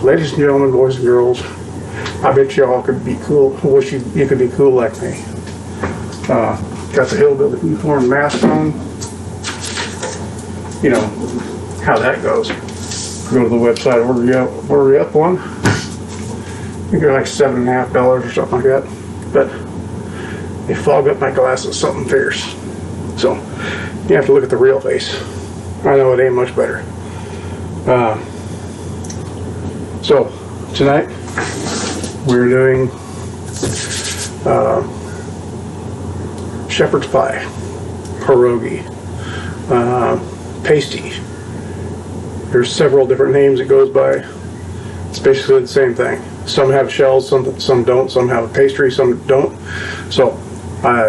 ladies and gentlemen, boys and girls, I bet y'all could be cool. Wish you could be cool like me. Got the Hillbilly uniform mask on. You know how that goes. Go to the website, order you up one. I think they're like $7.50 or something like that. But they fog up my glasses something fierce. So you have to look at the real face. I know it ain't much better. So tonight we're doing shepherd's pie, pierogi, pasty. There's several different names it goes by. It's basically the same thing. Some have shells, some don't. Some have a pastry, some don't. So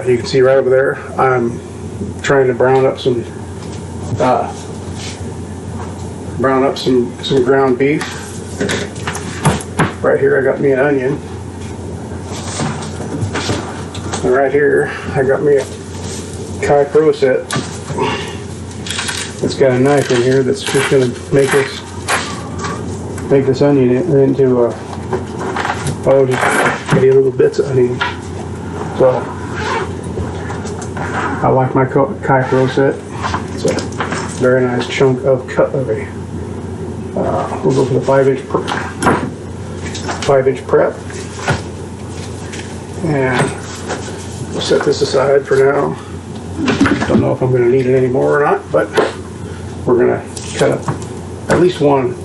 you can see right over there, I'm trying to brown up some ground beef. Right here I got me an onion. And right here I got me a Kai Pro set. It's got a knife in here that's just going to make this onion into just maybe little bits of onion. So I like my Kai Pro set. It's a very nice chunk of cutlery. We'll go for the 5-inch prep, and we'll set this aside for now. Don't know if I'm going to need it anymore or not, but we're going to cut up at least one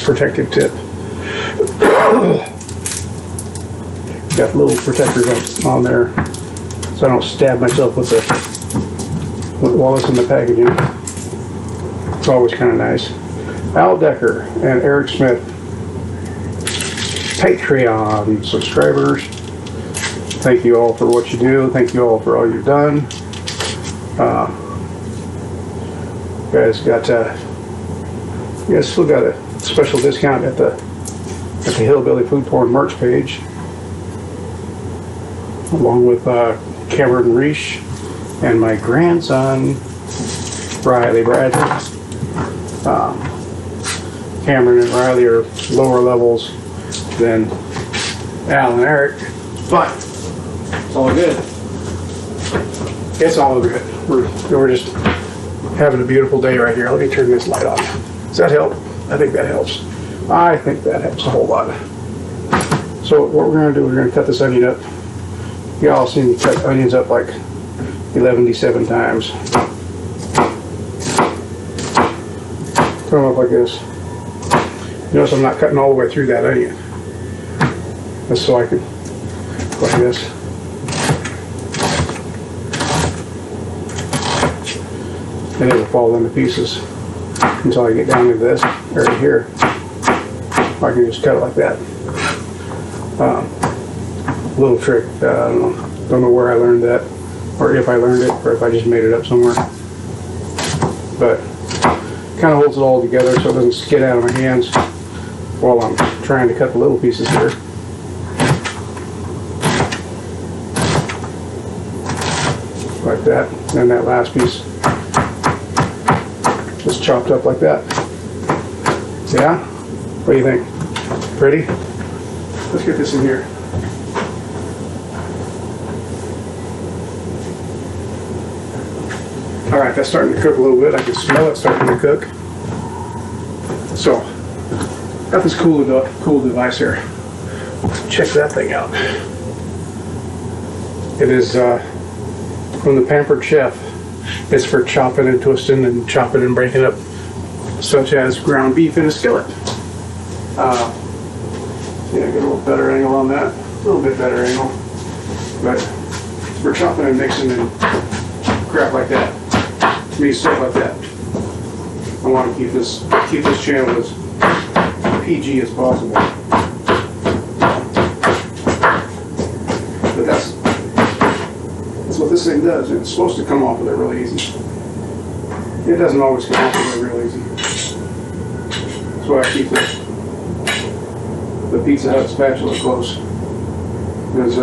protective tip. Got little protectors on there so I don't stab myself with while it's in the packaging. It's always kind of nice. Al Decker and Eric Smith, Patreon subscribers, thank you all for what you do. Thank you all for all you've done. You guys still got a special discount at the Hillbilly Food Porn merch page, along with Cameron Reich and my grandson Riley Bradley. Cameron and Riley are lower levels than Al and Eric, but it's all good. It's all good. We're just having a beautiful day right here. Let me turn this light on. Does that help? I think that helps. I think that helps a whole lot. So what we're going to do, we're going to cut this onion up. Y'all seen me cut onions up like 11-7 times. Cut them up like this. Notice I'm not cutting all the way through that onion. That's so I can go like this. And it will fall into pieces until I get down to this area here. I can just cut it like that. Little trick. I don't know where I learned that, or if I learned it, or if I just made it up somewhere. But kind of holds it all together so it doesn't skid out of my hands while I'm trying to cut the little pieces here. Like that. And that last piece just chopped up like that. Yeah? What do you think? Pretty? Let's get this in here. Alright, that's starting to cook a little bit. I can smell it starting to cook. So, got this cool device here. Check that thing out. It is from the Pampered Chef. It's for chopping and twisting and chopping and breaking up, such as ground beef in a skillet. Yeah, get a little better angle on that. A little bit better angle. But we're chopping and mixing and crap like that. Stuff like that. I want to keep this channel as PG as possible. But that's what this thing does. It's supposed to come off of there really easy. It doesn't always come off of there real easy. That's why I keep the Pizza Hut spatula close. Because I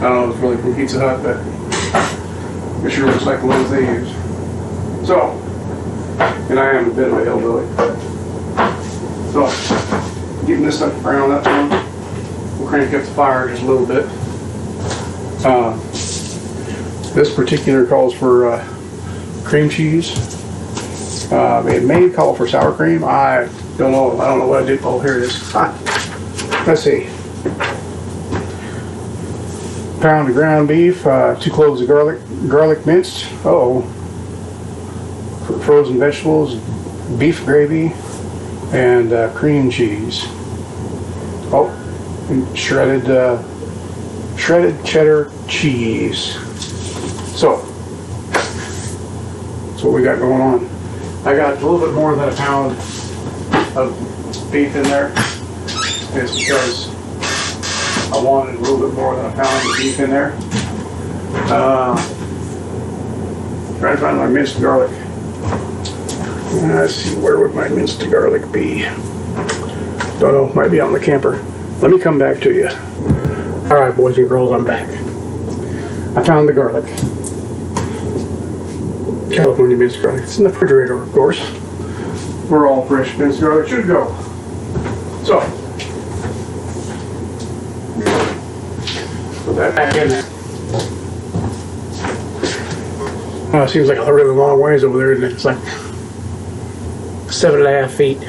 don't know if it's really from Pizza Hut, but it sure looks like the ones they use. So, and I am a bit of a hillbilly. So, getting this stuff browned up now. We'll crank up the fire just a little bit. This particular calls for cream cheese. It may call for sour cream. I don't know. I don't know what I did. Oh, here it is. Let's see. Pound of ground beef, 2 cloves of garlic minced. Frozen vegetables, beef gravy, and cream cheese. And shredded cheddar cheese. So that's what we got going on. I got a little bit more than a pound of beef in there. It's because I wanted a little bit more than a pound of beef in there. Trying to find my minced garlic. Let's see, where would my minced garlic be? Don't know, might be on the camper. Let me come back to you. All right, boys and girls, I'm back. I found the garlic. California minced garlic. It's in the refrigerator, of course. Where all fresh minced garlic should go. So, put that back in there. It seems like a really long ways over there, isn't it? It's like 7.5 feet,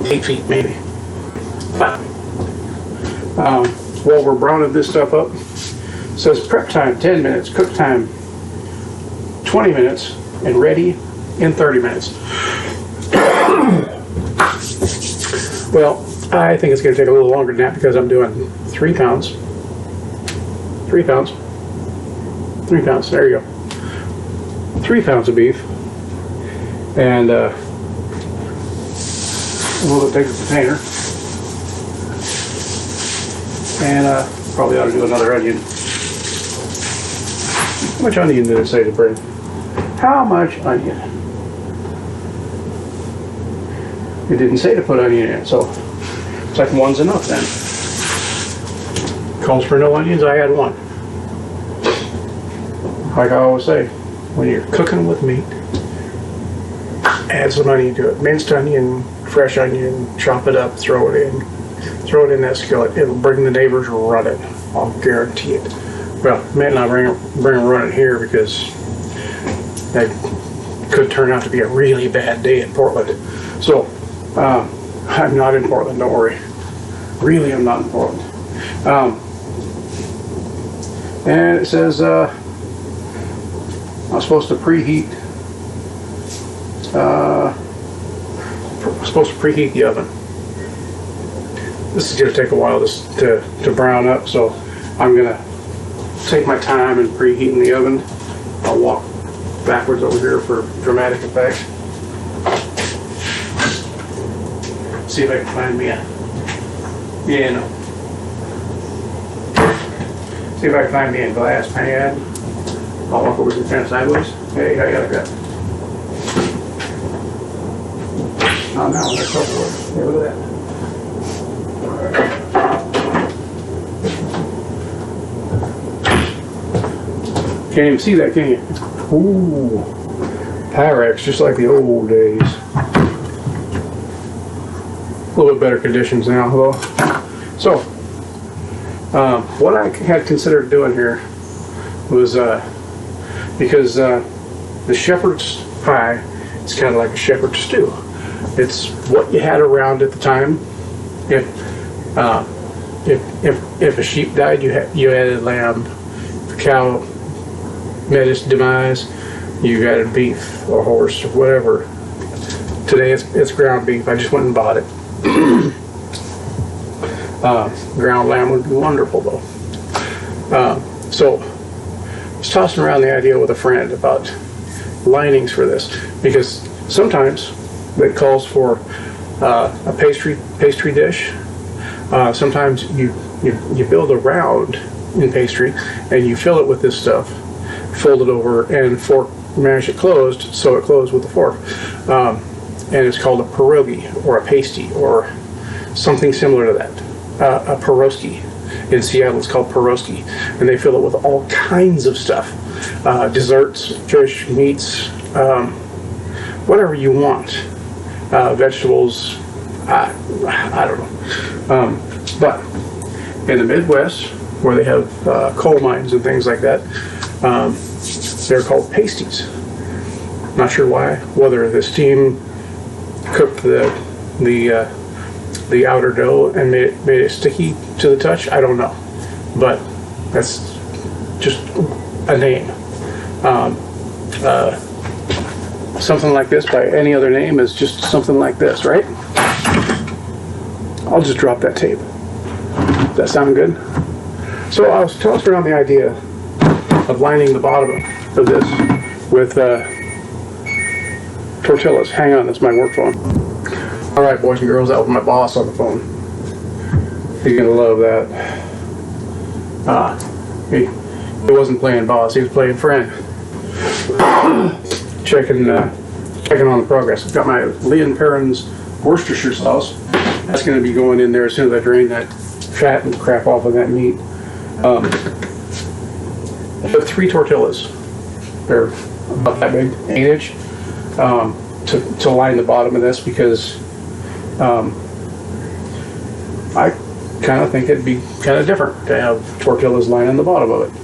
8 feet maybe. But, while we're browning this stuff up, it says prep time 10 minutes, cook time 20 minutes, and ready in 30 minutes. Well, I think it's going to take a little longer than that because I'm doing 3 pounds. 3 pounds. 3 pounds, there you go. 3 pounds of beef. And we'll take the container. And probably ought to do another onion. How much onion did it say to bring? How much onion? It didn't say to put onion in, so it's like 1's enough then. Calls for no onions, I had 1. Like I always say, when you're cooking with meat, add some onion to it. Minced onion, fresh onion, chop it up, throw it in. Throw it in that skillet. It'll bring the neighbors running. I'll guarantee it. Well, it may not bring them running here because that could turn out to be a really bad day in Portland. So, I'm not in Portland, don't worry. Really, I'm not in Portland. And it says I'm supposed to preheat. Supposed to preheat the oven. This is going to take a while to brown up, so I'm going to take my time in preheating the oven. I'll walk backwards over here for dramatic effect. See if I can find me a... Yeah, no. See if I can find me a glass pan. I'll walk over to the pan sideways. Hey, I got a gut. Oh, now there's a couple of... Hey, look at that. Can't even see that, can you? Ooh, Pyrex, just like the old days. A little bit better conditions now, though. So, what I had considered doing here was because the shepherd's pie is kind of like a shepherd's stew. It's what you had around at the time. If a sheep died, you added lamb. If a cow met its demise, you added beef or horse or whatever. Today it's ground beef. I just went and bought it. Ground lamb would be wonderful though. So I was tossing around the idea with a friend about linings for this, because sometimes it calls for a pastry dish. Sometimes you build a round in pastry and you fill it with this stuff, fold it over and fork mash it closed so it closed with the fork. And it's called a pierogi or a pasty or something similar to that. A pierogi. In Seattle it's called pierogi, and they fill it with all kinds of stuff. Desserts, fish, meats, whatever you want. Vegetables, I don't know. But in the Midwest, where they have coal mines and things like that, they're called pasties. Not sure why. Whether the steam cooked the outer dough and made it sticky to the touch, I don't know. But that's just a name. Something like this by any other name is just something like this, right? I'll just drop that tape. Does that sound good? So I was tossing around the idea of lining the bottom of this with tortillas. Hang on, that's my work phone. All right, boys and girls, that was my boss on the phone. He's gonna love that. He wasn't playing boss, he was playing friend. Checking on the progress. I've got my Leon Perrin's Worcestershire sauce. That's going to be going in there as soon as I drain that fat and crap off of that meat. I have 3 tortillas. They're about that big, 8-inch, to line the bottom of this, because I kind of think it'd be kind of different to have tortillas lining the bottom of it.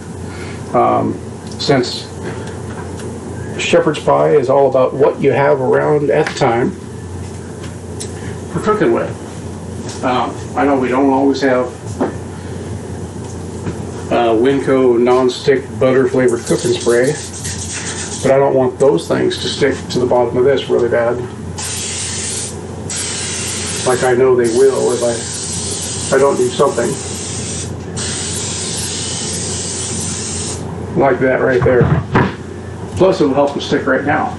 Since shepherd's pie is all about what you have around at the time for cooking with. I know we don't always have Winco non-stick butter flavored cooking spray, but I don't want those things to stick to the bottom of this really bad, like I know they will if I don't do something like that right there. Plus, it'll help them stick right now.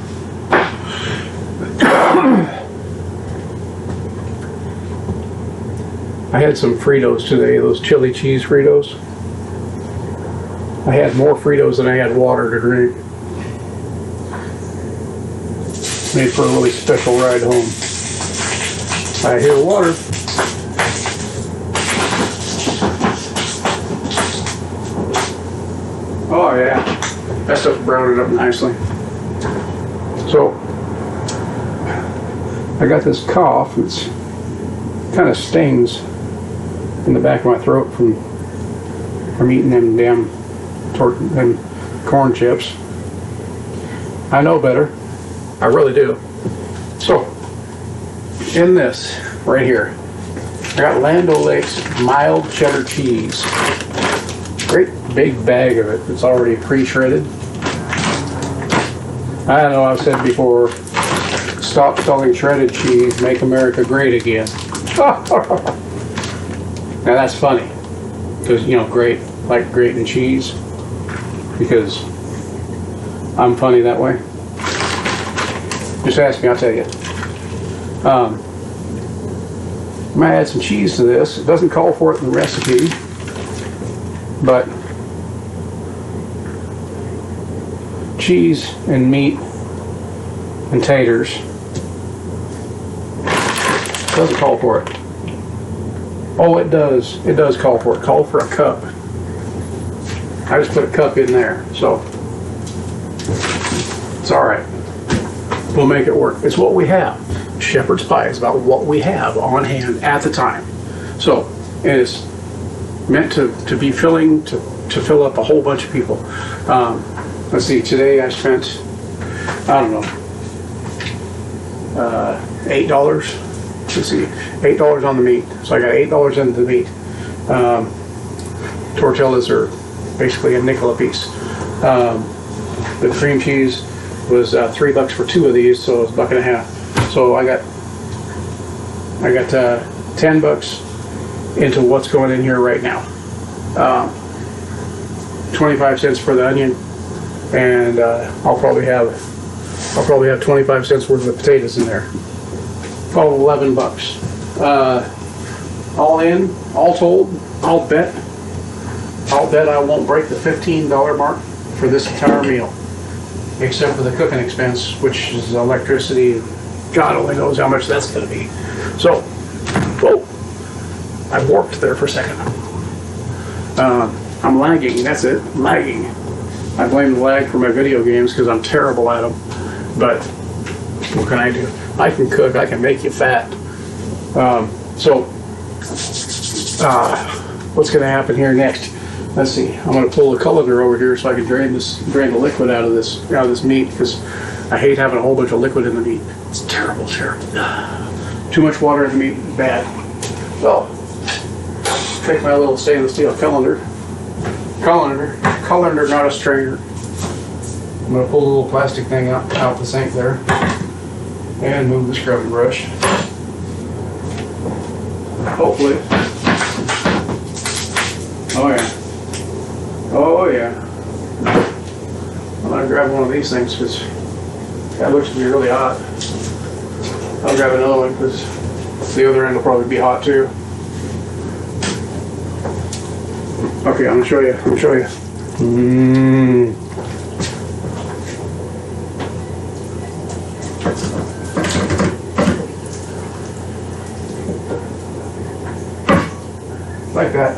I had some Fritos today, those chili cheese Fritos. I had more Fritos than I had water to drink. Made for a really special ride home. I hear water. Oh yeah. That stuff browned it up nicely. So, I got this cough. It's kind of stings in the back of my throat from eating them damn corn chips. I know better. I really do. So, in this right here, I got Land O'Lakes mild cheddar cheese. Great big bag of it. It's already pre-shredded. I know I've said before, stop selling shredded cheese, make America great again. Now that's funny, because great, like grating cheese, because I'm funny that way. Just ask me, I'll tell you. I might add some cheese to this. It doesn't call for it in the recipe, but cheese and meat and taters doesn't call for it. Oh, it does. It does call for it. Call for a cup. I just put a cup in there, so it's all right. We'll make it work. It's what we have. Shepherd's pie is about what we have on hand at the time. So, and it's meant to be filling, to fill up a whole bunch of people. Let's see, today I spent, I don't know, $8. Let's see, $8 on the meat. So I got $8 into the meat. Tortillas are basically a nickel a piece. The cream cheese was $3 for 2 of these, so it's $1.50. So I got $10 into what's going in here right now. 25 cents for the onion, and I'll probably have 25 cents worth of potatoes in there. Call it $11. All in, all told, I'll bet I won't break the $15 mark for this entire meal, except for the cooking expense, which is electricity. God only knows how much that's going to be. So, whoa, I warped there for a second. I'm lagging, that's it, lagging. I blame the lag for my video games because I'm terrible at them. But what can I do? I can cook, I can make you fat. What's going to happen here next? Let's see. I'm going to pull the colander over here so I can drain the liquid out of this meat, because I hate having a whole bunch of liquid in the meat. It's terrible, terrible. Too much water in the meat is bad. So, take my little stainless steel colander, not a strainer. I'm going to pull the little plastic thing out the sink there and move the scrubbing brush. Hopefully. Oh yeah. Oh yeah. I'm going to grab one of these things because that looks to be really hot. I'll grab another one because the other end will probably be hot too. Okay, I'm going to show you. Like that.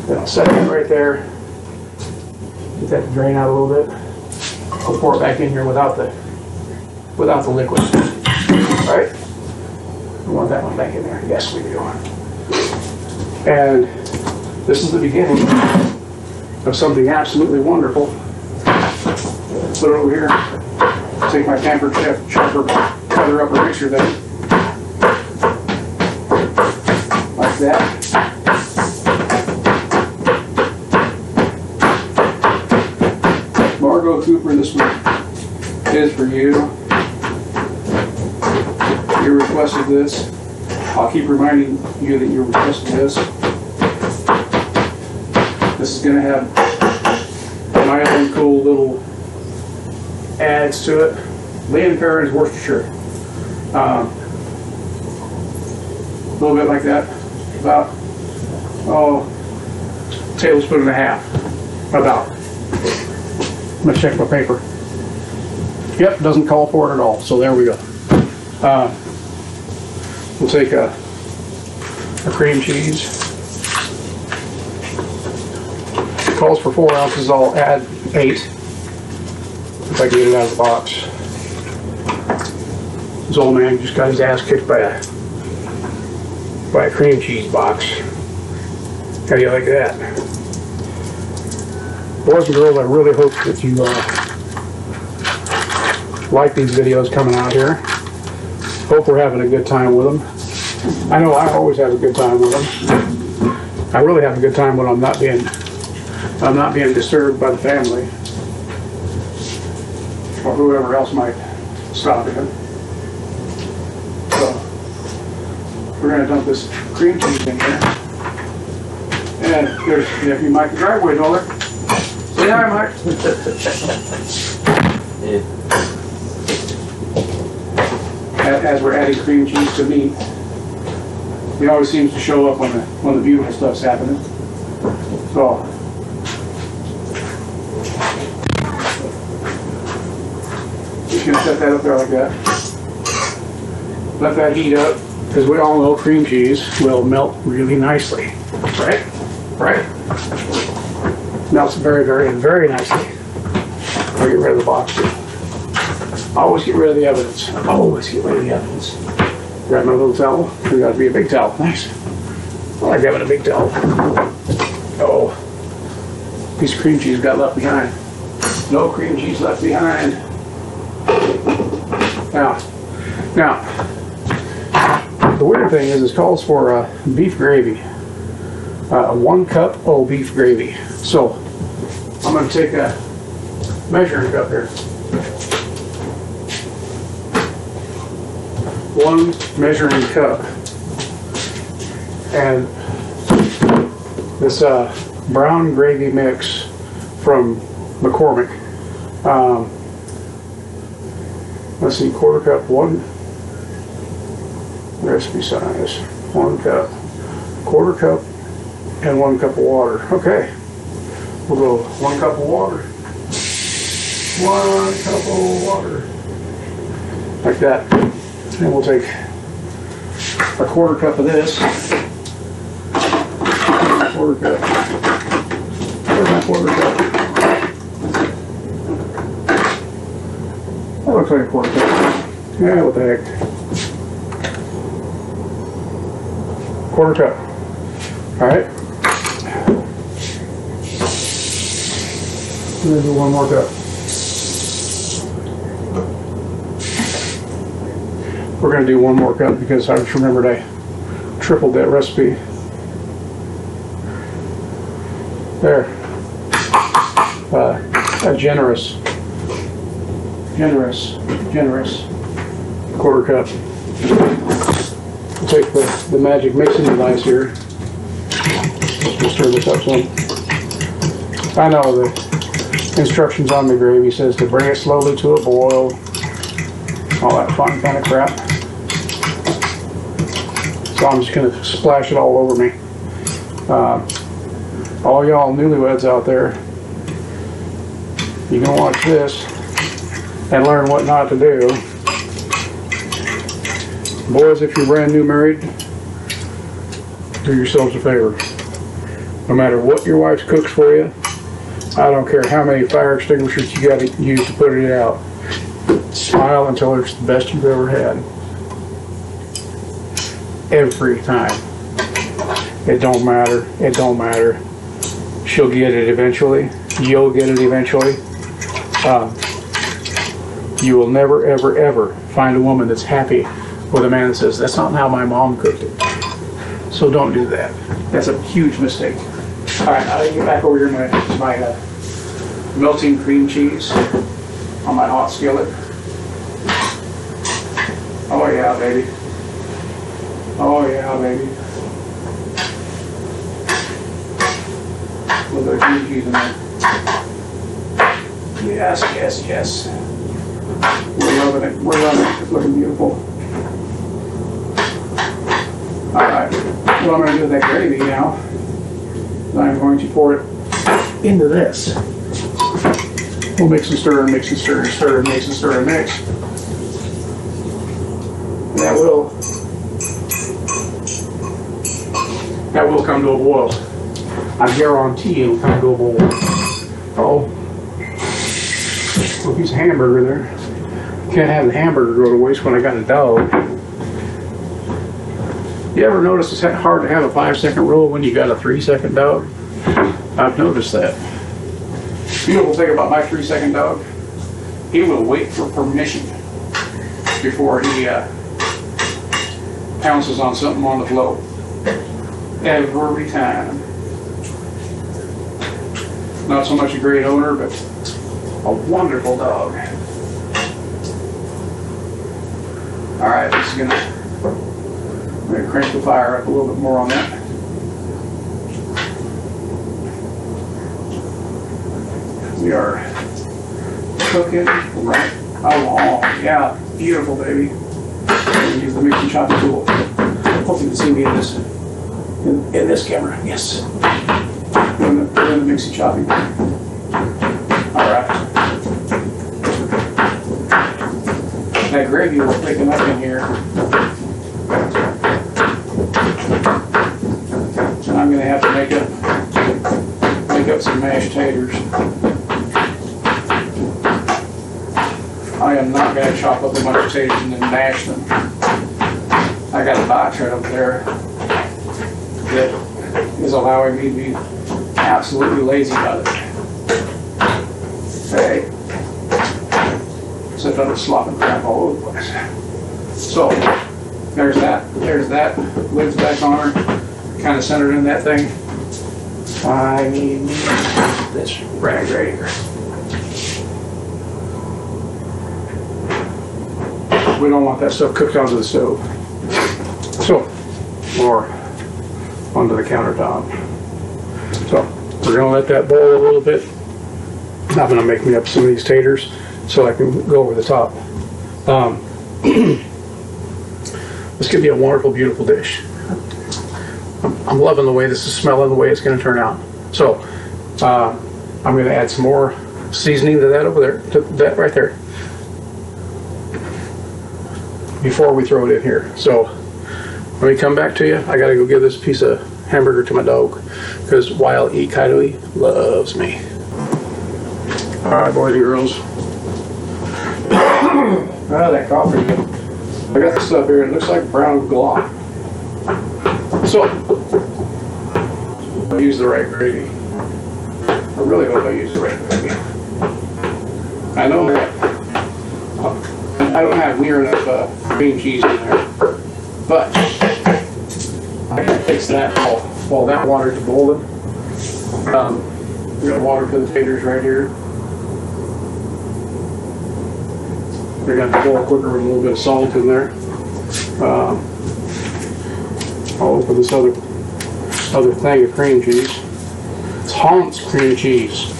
Then I'll set it right there. Get that to drain out a little bit. I'll pour it back in here without the liquid. All right? We want that one back in there. Yes, we do. And this is the beginning of something absolutely wonderful. Put it over here. Take my pampered chopper, cut her up a picture thing. Like that. Margot Cooper, this one is for you. You requested this. I'll keep reminding you that you requested this. This is going to have my own cool little adds to it. Leon Perrin's Worcestershire. A little bit like that. About, tablespoon and a half. About. I'm going to check my paper. Yep, doesn't call for it at all. So there we go. We'll take a cream cheese. It calls for 4 ounces. I'll add 8 if I can get it out of the box. This old man just got his ass kicked by a cream cheese box. How do you like that? Boys and girls, I really hope that you like these videos coming out here. Hope we're having a good time with them. I know I always have a good time with them. I really have a good time when I'm not being disturbed by the family or whoever else might stop in. So we're going to dump this cream cheese in here. And there's the nephew Mike, the driveway dollar. Say hi, Mike. As we're adding cream cheese to meat, it always seems to show up when the beautiful stuff's happening. So just gonna set that up there like that. Let that heat up, because we all know cream cheese will melt really nicely, right? Right? Melts very, very, very nicely. I'll get rid of the box too. Always get rid of the evidence. Always get rid of the evidence. Grab my little towel. It's got to be a big towel. Nice. I like having a big towel. Oh, piece of cream cheese got left behind. No cream cheese left behind. Now, the weird thing is, it calls for beef gravy. 1 cup of beef gravy. So I'm going to take a measuring cup here. 1 measuring cup, and this brown gravy mix from McCormick. Let's see, 1/4 cup, 1 recipe size, 1 cup, 1/4 cup, and 1 cup of water. Okay, we'll go 1 cup of water, 1 cup of water, like that. And we'll take a 1/4 cup of this. 1/4 cup. Where's my 1/4 cup? looks like a quarter cup. Yeah, what the heck. Quarter cup. All right. I'm gonna do one more cup. We're gonna do one more cup because I just remembered I tripled that recipe. There. A generous quarter cup. We'll take the magic mixing device here. Just stir this up some. I know the instructions on the gravy says to bring it slowly to a boil. All that fun kind of crap. So I'm just going to splash it all over me. All y'all newlyweds out there, you can watch this and learn what not to do. Boys, if you're brand new married, do yourselves a favor. No matter what your wife cooks for you, I don't care how many fire extinguishers you got to use to put it out. Smile until it's the best you've ever had. Every time. It don't matter. It don't matter. She'll get it eventually. You'll get it eventually. You will never, ever, ever find a woman that's happy with a man that says, that's not how my mom cooked it. So don't do that. That's a huge mistake. All right, I'll get back over here to my melting cream cheese on my hot skillet. Oh yeah, baby. Oh yeah, baby. A little bit of cream cheese in there. Yes, yes, yes. We're loving it. We're loving it. It's looking beautiful. All right. What I'm going to do with that gravy now is I'm going to pour it into this. We'll mix and stir and mix and stir and stir and mix and stir and mix. And that will come to a boil. I guarantee it'll come to a boil. Uh-oh. Little piece of hamburger there. Can't have the hamburger go to waste when I got a dog. You ever notice it's hard to have a 5-second rule when you got a 3-second dog? I've noticed that. Beautiful thing about my 3-second dog, he will wait for permission before he pounces on something on the floor. Every time. Not so much a great owner, but a wonderful dog. All right, I'm gonna crank the fire up a little bit more on that. We are cooking right along. Yeah, beautiful, baby. Use the mixing chopping tool. Hope you can see me in this camera. Yes. We're in the mixing chopping. All right. That gravy will thicken up in here. And I'm going to have to make up some mashed taters. I am not going to chop up a bunch of taters and then mash them. I got a box right over there that is allowing me to be absolutely lazy about it. Hey. Except I'm just slopping crap all over the place. So, there's that. Lid's back on her. Kind of centered in that thing. I need this rag right here. We don't want that stuff cooked onto the stove. So, or onto the countertop. So, we're going to let that boil a little bit. I'm going to make me up some of these taters so I can go over the top. This could be a wonderful, beautiful dish. I'm loving the way this is smelling, the way it's going to turn out. So, I'm going to add some more seasoning to that over there, to that right there, before we throw it in here. So, let me come back to you. I got to go give this piece of hamburger to my dog because Wild E. Coyote loves me. All right, boys and girls. That coffee. I got this stuff here. It looks like brown glop. So, I use the right gravy. I really hope I use the right gravy. I know that I don't have near enough cream cheese in there, but I can fix that while that water's boiling. We got water for the taters right here. They're going to boil quicker with a little bit of salt in there. I'll open this other thing of cream cheese. It's Hans cream cheese.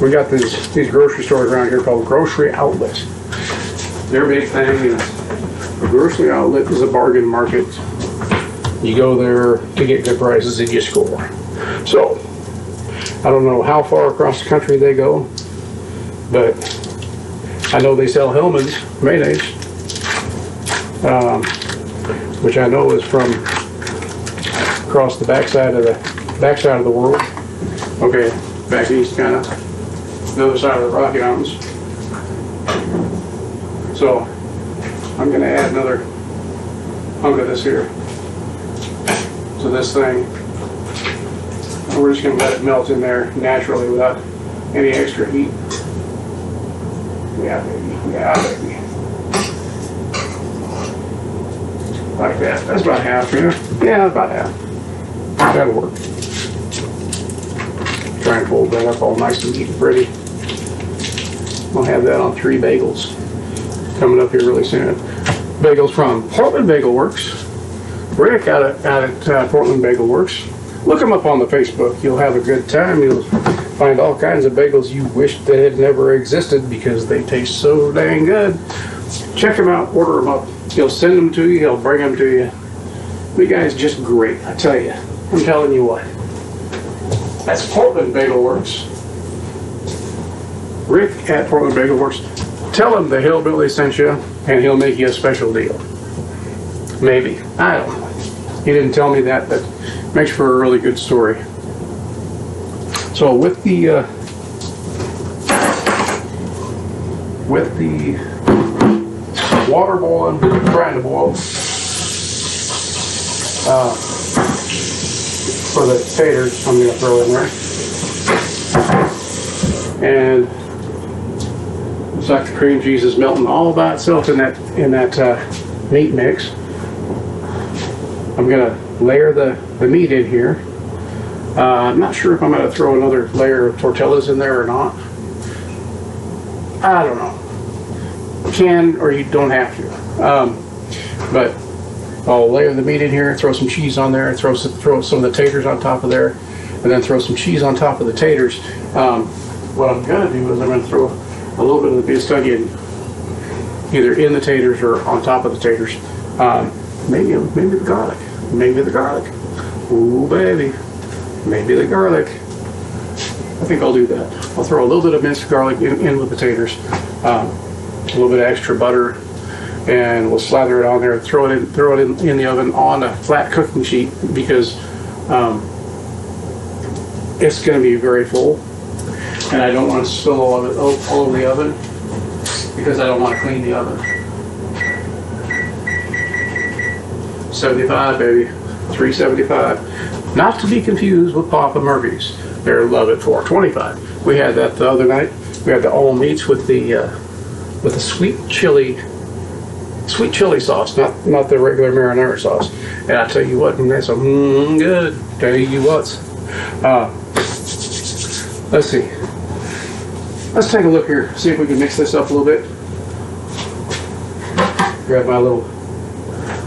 We got these grocery stores around here called grocery outlets. Their big thing is a grocery outlet is a bargain market. You go there to get good prices and you score. So, I don't know how far across the country they go, but I know they sell Hillman's mayonnaise, which I know is from across the backside of the world. Okay, back east kind of, the other side of the Rocky Mountains. So I'm going to add another hunk of this here to this thing. And we're just going to let it melt in there naturally without any extra heat. Yeah, baby. Yeah, baby. Like that. That's about half, you know? Yeah, about half. That'll work. Try and fold that up all nice and neat and pretty. I'll have that on 3 bagels coming up here really soon. Bagels from Portland Bagel Works. Rick out at Portland Bagel Works. Look them up on the Facebook. You'll have a good time. You'll find all kinds of bagels you wish that had never existed because they taste so dang good. Check them out. Order them up. He'll send them to you. He'll bring them to you. The guy's just great. I tell you. I'm telling you what. That's Portland Bagel Works. Rick at Portland Bagel Works. Tell him the Hillbilly sent you, and he'll make you a special deal. Maybe. I don't know. He didn't tell me that, but makes for a really good story. So with the water boiling, trying to boil, for the taters, I'm going to throw in there. And it's like the cream cheese is melting all by itself in that meat mix. I'm going to layer the meat in here. I'm not sure if I'm going to throw another layer of tortillas in there or not. I don't know. You can or you don't have to. But I'll layer the meat in here, throw some cheese on there, throw some of the taters on top of there, and then throw some cheese on top of the taters. What I'm going to do is I'm going to throw a little bit of the bisque onion either in the taters or on top of the taters. Maybe the garlic. Maybe the garlic. Ooh, baby. Maybe the garlic. I think I'll do that. I'll throw a little bit of minced garlic in with the taters. A little bit of extra butter. And we'll slather it on there. Throw it in the oven on a flat cooking sheet because it's going to be very full. And I don't want to spill all of it all over the oven because I don't want to clean the oven. 75, baby. 375. Not to be confused with Papa Murphy's. They're love at 425. We had that the other night. We had the all meats with the sweet chili sauce, not the regular marinara sauce. And I tell you what, that's good. Tell you what. Let's see. Let's take a look here. See if we can mix this up a little bit. Grab my little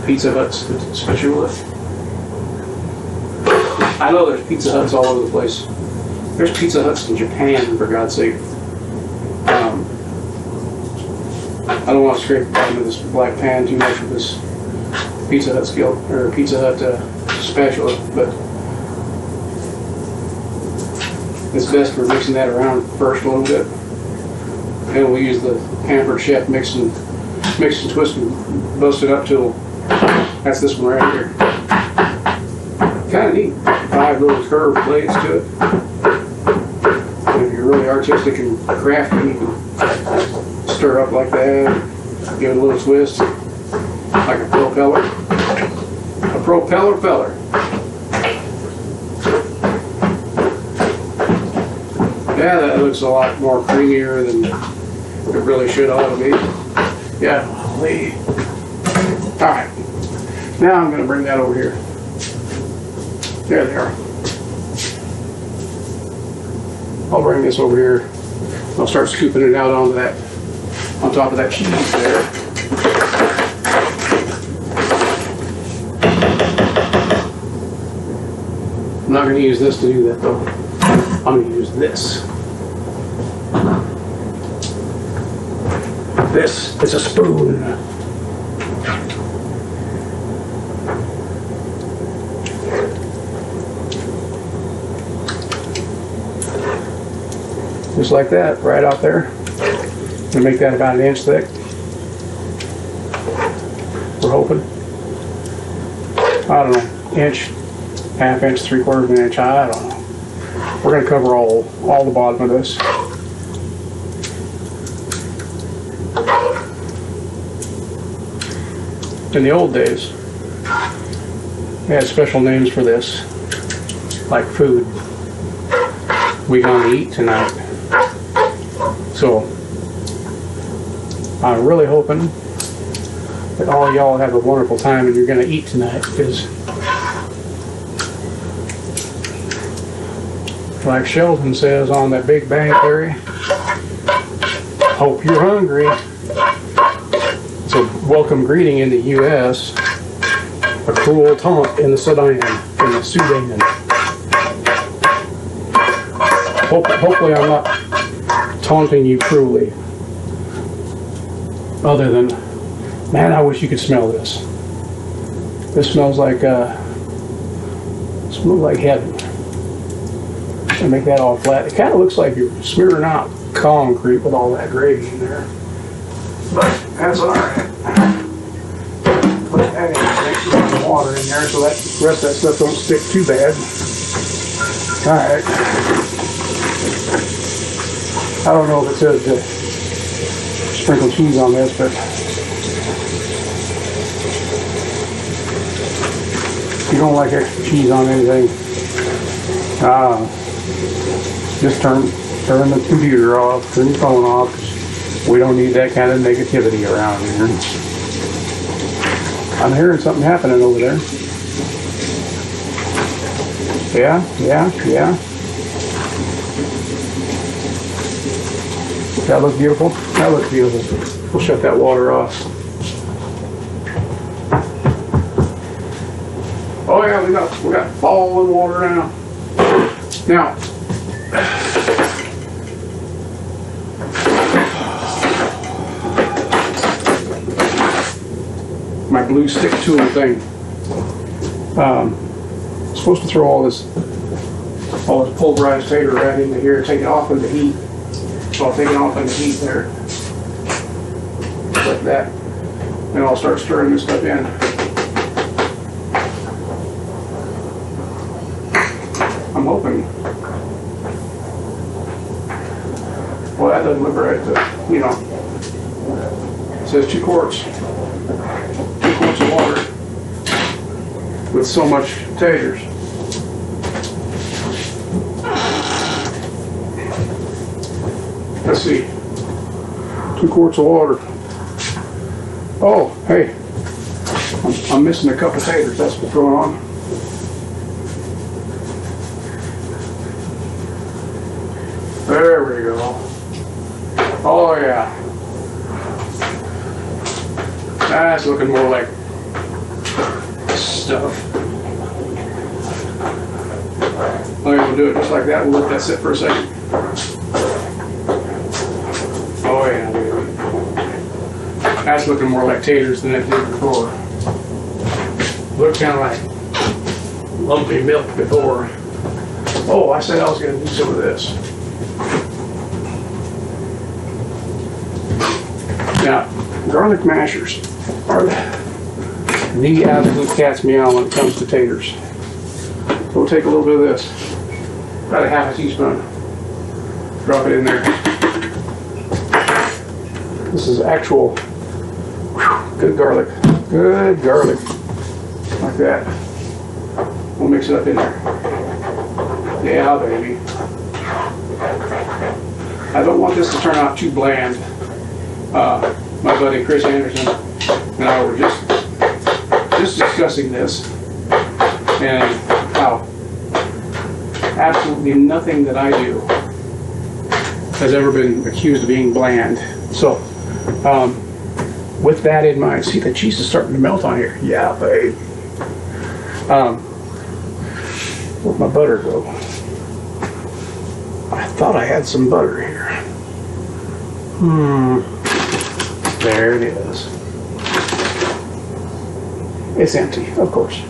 Pizza Hut spatula. I know there's Pizza Huts all over the place. There's Pizza Huts in Japan, for God's sake. I don't want to scrape the bottom of this black pan too much with this Pizza Hut Pizza Hut spatula, but it's best for mixing that around first a little bit. And we'll use the Pampered Chef mix and twist and bust it up till that's this one right here. Kind of neat. 5 little curved blades to it. And if you're really really artistic and crafty. You can stir up like that, give it a little twist, like a propeller. A propeller feller. Yeah, that looks a lot more creamier than it really should ought to be. Yeah, alright. Now I'm going to bring that over here. There they are. I'll bring this over here. I'll start scooping it out onto that, on top of that cheese there. I'm not going to use this to do that though. I'm going to use this. This is a spoon. Just like that, right out there. Gonna make that about 1 inch thick. We're hoping. I don't know, inch, ½ inch, 3/4 of an inch high, I don't know. We're gonna cover all the bottom of this. In the old days, they had special names for this, like food. We gonna eat tonight. So, I'm really hoping that all y'all have a wonderful time and you're gonna eat tonight, because like Sheldon says on that Big Bang Theory, hope you're hungry. It's a welcome greeting in the U.S., a cruel taunt in the Sudan. Hopefully I'm not taunting you cruelly. Other than, man, I wish you could smell this. This smells like heaven. And make that all flat. It kind of looks like you're smearing out concrete with all that gravy in there. But that's all right. Put that in, make some water in there so that the rest of that stuff don't stick too bad. All right. I don't know if it says to sprinkle cheese on this, but if you don't like extra cheese on anything, just turn the computer off, turn your phone off. We don't need that kind of negativity around here. I'm hearing something happening over there. Yeah. That look beautiful? That looks beautiful. We'll shut that water off. Oh yeah, we got falling water now. Now, my blue stick tool thing. I'm supposed to throw all this pulverized tater right into here, take it off in the heat. So I'll take it off in the heat there, like that. Then I'll start stirring this stuff in. I'm hoping. Well, that doesn't look right, you know. It says 2 quarts. 2 quarts of water with so much taters. Let's see. 2 quarts of water. Oh, hey. I'm missing a cup of taters. That's what's going on. There we go. Oh yeah. That's looking more like stuff. Okay, we'll do it just like that. We'll let that sit for a second. Oh yeah, baby. That's looking more like taters than it did before. Looked kind of like lumpy milk before. Oh, I said I was going to do some of this. Now, garlic mashers are the absolute cat's meow when it comes to taters. So we'll take a little bit of this, about a ½ a teaspoon. Drop it in there. This is actual good garlic. Good garlic. Like that. We'll mix it up in there. Yeah, baby. I don't want this to turn out too bland. My buddy Chris Anderson and I were just discussing this and how absolutely nothing that I do has ever been accused of being bland. So, with that in mind, see the cheese is starting to melt on here. Yeah, babe. Where'd my butter go? I thought I had some butter here. There it is. It's empty, of course.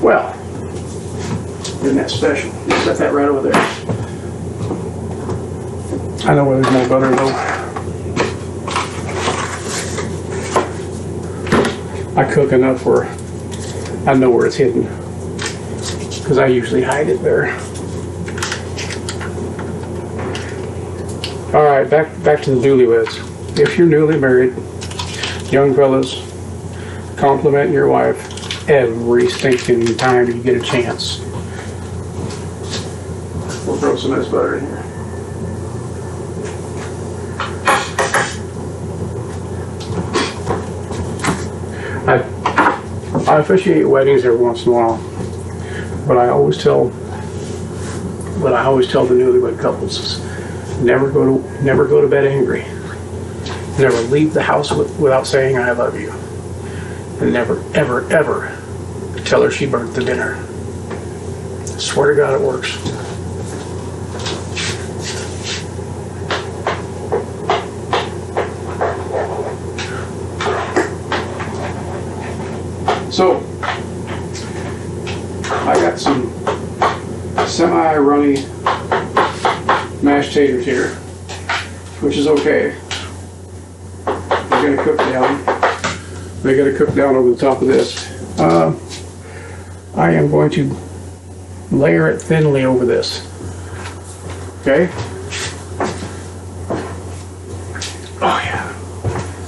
Well, isn't that special? Set that right over there. I know where there's more butter though. I cook enough where I know where it's hidden, because I usually hide it there. All right, back to the newlyweds. If you're newly married, young fellas, compliment your wife every stinking time you get a chance. We'll throw some of this butter in here. I officiate weddings every once in a while, but I always tell the newlywed couples is never go to bed angry. Never leave the house without saying I love you. And never, ever, ever tell her she burnt the dinner. I swear to God it works. So, I got some semi-runny mashed taters here, which is okay. They're gonna cook down. They gotta cook down over the top of this. I am going to layer it thinly over this. Okay? Oh yeah.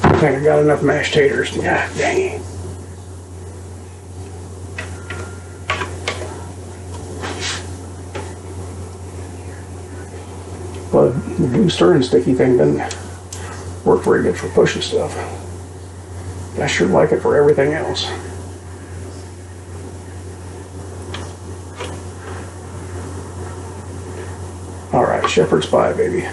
I think I got enough mashed taters. Yeah, dang it. Well, the blue stir and sticky thing doesn't work very good for pushing stuff. I sure like it for everything else. All right, Sheperds Pie, baby.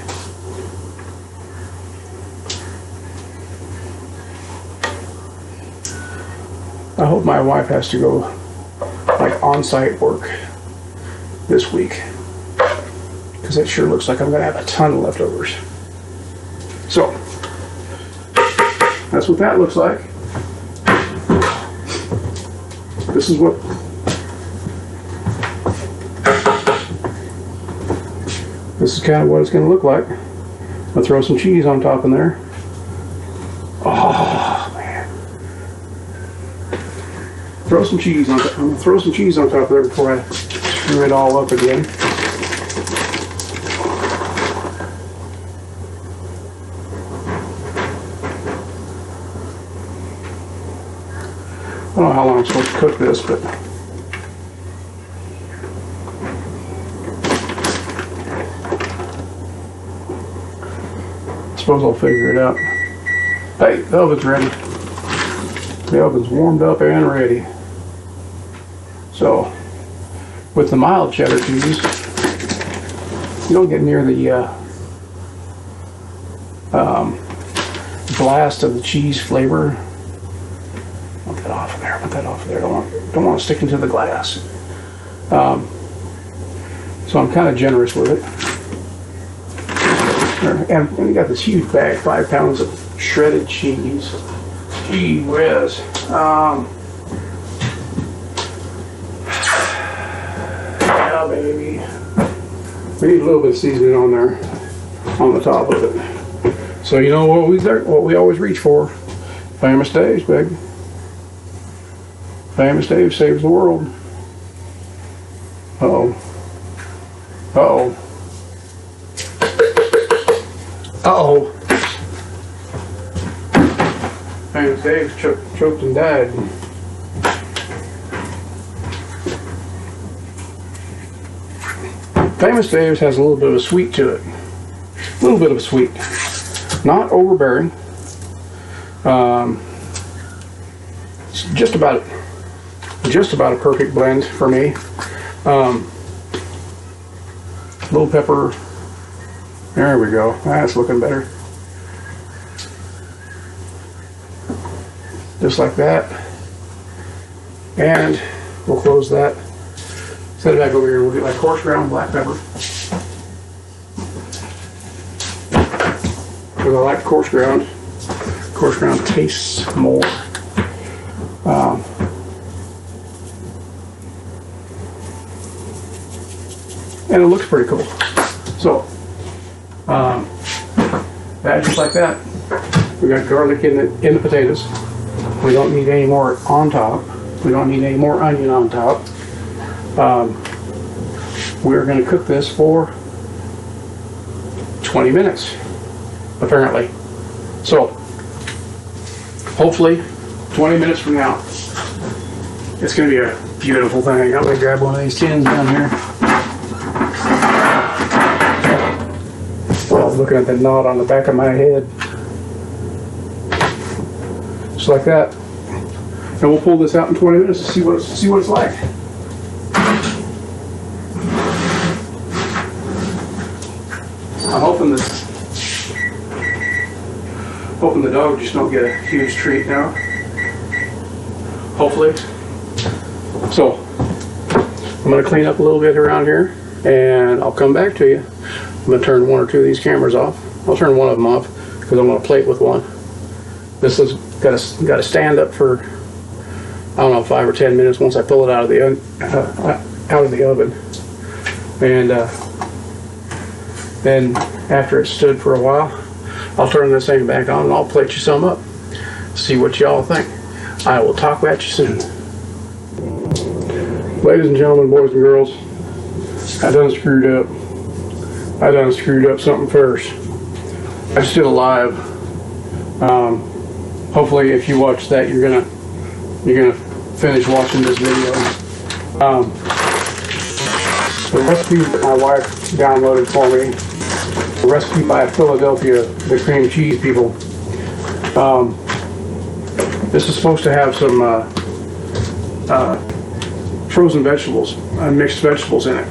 I hope my wife has to go like on-site work this week, because it sure looks like I'm gonna have a ton of leftovers. So that's what that looks like. This is what kind of what it's going to look like. I'll throw some cheese on top in there. Oh man! Throw some cheese on. I'm going to throw some cheese on top there before I screw it all up again. I don't know how long I'm supposed to cook this, but I suppose I'll figure it out. Hey, the oven's ready. The oven's warmed up and ready. So, with the mild cheddar cheese, you don't get near the blast of the cheese flavor. Put that off of there. Put that off of there. Don't want to stick into the glass. So I'm kind of generous with it. And you got this huge bag, 5 pounds of shredded cheese. Gee whiz. Yeah, baby. We need a little bit of seasoning on there, on the top of it. So you know what we always reach for? Famous Dave's, baby. Famous Dave saves the world. Uh-oh. Uh-oh. Uh-oh. Famous Dave choked and died. Famous Dave's has a little bit of a sweet to it. A little bit of a sweet. Not overbearing. It's just about a perfect blend for me. Little pepper. There we go. That's looking better. Just like that. And we'll close that. Set it back over here. We'll get like coarse ground black pepper. Because I like coarse ground. Coarse ground tastes more. And it looks pretty cool. So, that just like that. We got garlic in the potatoes. We don't need any more on top. We don't need any more onion on top. We're going to cook this for 20 minutes, apparently. So, hopefully, 20 minutes from now, it's going to be a beautiful thing. I'm going to grab one of these tins down here. I was looking at the knot on the back of my head. Just like that. And we'll pull this out in 20 minutes to see what it's like. I'm hoping the dog just don't get a huge treat now. Hopefully. So I'm going to clean up a little bit around here, and I'll come back to you. I'm going to turn one or two of these cameras off. I'll turn one of them off because I'm going to plate with one. This has got to stand up for, I don't know, 5 or 10 minutes once I pull it out of the oven. And then after it's stood for a while, I'll turn this thing back on and I'll plate you some up. See what y'all think. I will talk at you soon. Ladies and gentlemen, boys and girls, I done screwed up. I done screwed up something first. I just did a live. Hopefully, if you watch that, you're gonna finish watching this video. The recipe that my wife downloaded for me, the recipe by Philadelphia, the cream cheese people. This is supposed to have some frozen vegetables, mixed vegetables in it.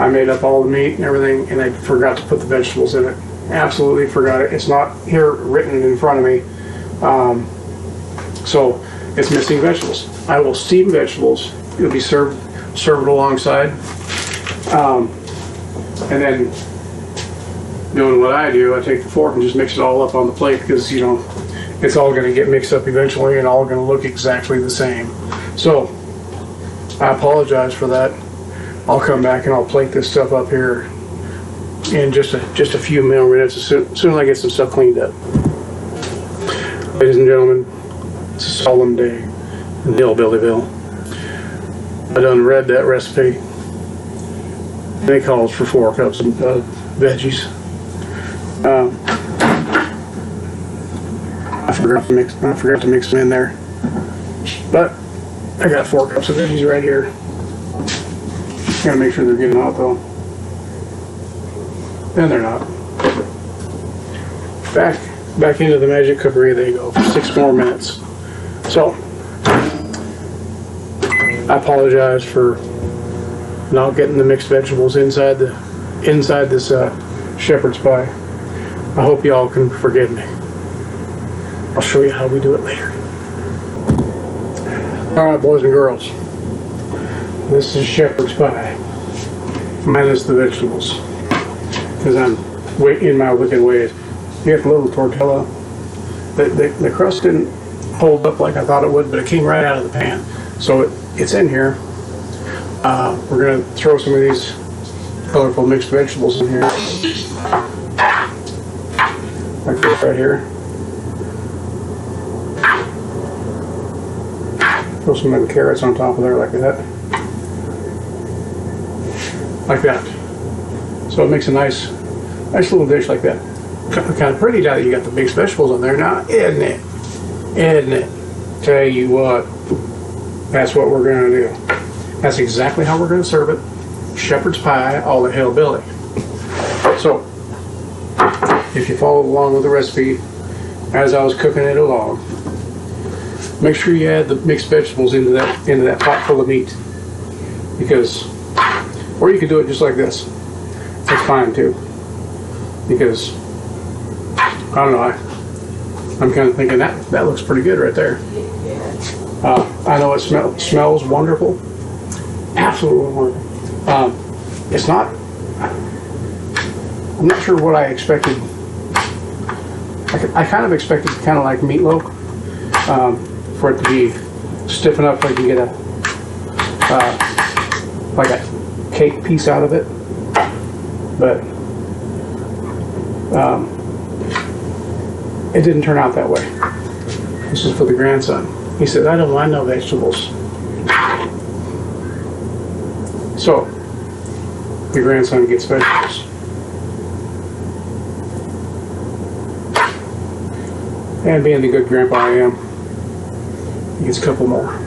I made up all the meat and everything, and I forgot to put the vegetables in it. Absolutely forgot it. It's not here written in front of me, so it's missing vegetables. I will steam vegetables. It'll be served alongside, and then doing what I do, I take the fork and just mix it all up on the plate because it's all going to get mixed up eventually and all going to look exactly the same. So I apologize for that. I'll come back and I'll plate this stuff up here in just a few more minutes as soon as I get some stuff cleaned up. Ladies and gentlemen, it's a solemn day in Hillbillyville. I done read that recipe. And it calls for 4 cups of veggies. I forgot to mix them in there. But I got 4 cups of veggies right here. Gotta make sure they're getting hot though. And they're not. Back into the magic cookery they go for 6 more minutes. So I apologize for not getting the mixed vegetables inside this shepherd's pie. I hope y'all can forgive me. I'll show you how we do it later. Alright, boys and girls. This is shepherd's pie. Minus the vegetables. Because I'm in my wicked ways. You get a little tortilla. The crust didn't hold up like I thought it would, but it came right out of the pan. So it's in here. We're going to throw some of these colorful mixed vegetables in here. Like this right here. Throw some of the carrots on top of there like that. Like that. So it makes a nice Nice little dish like that. Kind of pretty now that you got the mixed vegetables on there now, isn't it? Isn't it? Tell you what, that's what we're going to do. That's exactly how we're going to serve it. Shepherd's pie, all the Hillbilly. So, if you follow along with the recipe, as I was cooking it along, make sure you add the mixed vegetables into that pot full of meat. Because, or you can do it just like this. That's fine too. Because, I don't know, I'm kind of thinking that looks pretty good right there. I know it smells wonderful. Absolutely wonderful. It's not, I'm not sure what I expected. I kind of expected kind of like meatloaf, for it to be stiff enough like you get like a cake piece out of it. But it didn't turn out that way. This is for the grandson. He said, I don't want no vegetables. So, the grandson gets vegetables. And being the good grandpa I am, he gets a couple more.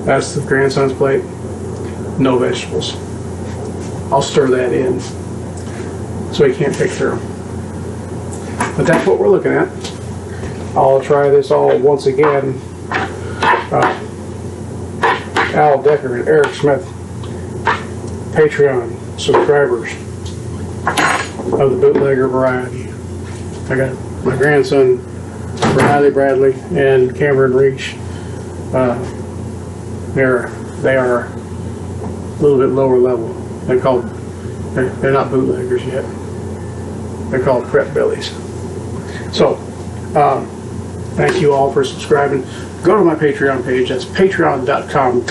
That's the grandson's plate. No vegetables. I'll stir that in so he can't pick through. But that's what we're looking at. I'll try this all once again. Al Decker and Eric Smith, Patreon subscribers of the bootlegger variety. I got my grandson Riley Bradley and Cameron Reach. They are a little bit lower level. They're not bootleggers yet. They're called prep billies. So, thank you all for subscribing. Go to my Patreon page. That's patreon.com/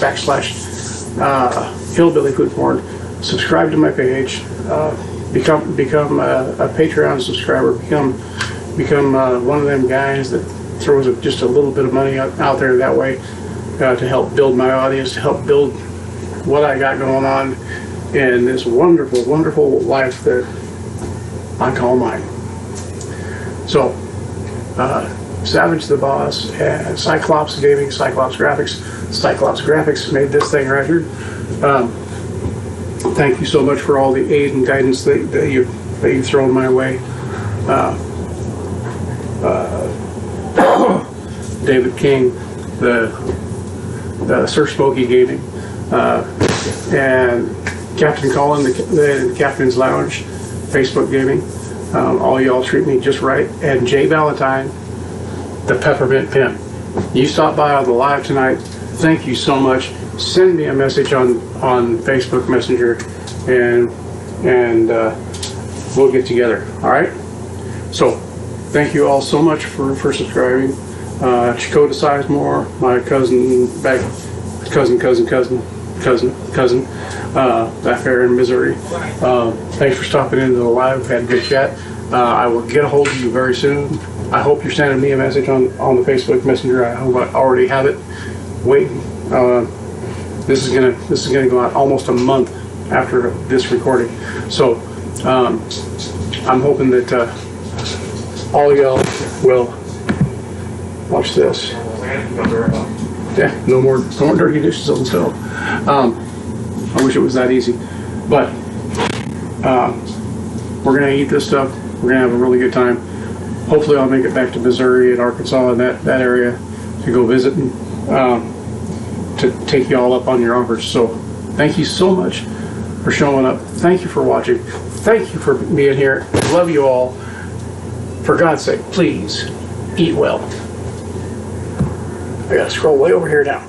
Hillbilly Food Porn. Subscribe to my page. Become a Patreon subscriber. Become one of them guys that throws just a little bit of money out there that way to help build my audience, to help build what I got going on in this wonderful, wonderful life that I call mine. So, Savage the Boss and Cyclops Gaming, Cyclops Graphics made this thing right here. Thank you so much for all the aid and guidance that you've thrown my way. David King, the Sir Smokey Gaming, and Captain Colin, the Captain's Lounge, Facebook Gaming. All y'all treat me just right. And Jay Valentine, the Peppermint Pimp. You stopped by on the live tonight. Thank you so much. Send me a message on Facebook Messenger, and we'll get together. All right. So, thank you all so much for subscribing. Chakota Sizemore, my cousin back there in Missouri. Thanks for stopping into the live. We've had a good chat. I will get a hold of you very soon. I hope you're sending me a message on the Facebook Messenger. I hope I already have it waiting. This is gonna go out almost a month after this recording. So I'm hoping that all y'all will watch this. Yeah, no more dirty dishes on the stove. I wish it was that easy, but we're gonna eat this stuff. We're gonna have a really good time. Hopefully, I'll make it back to Missouri and Arkansas and that area to go visit and to take y'all up on your offers. So, thank you so much for showing up. Thank you for watching. Thank you for being here. Love you all. For God's sake, please eat well. I gotta scroll way over here now.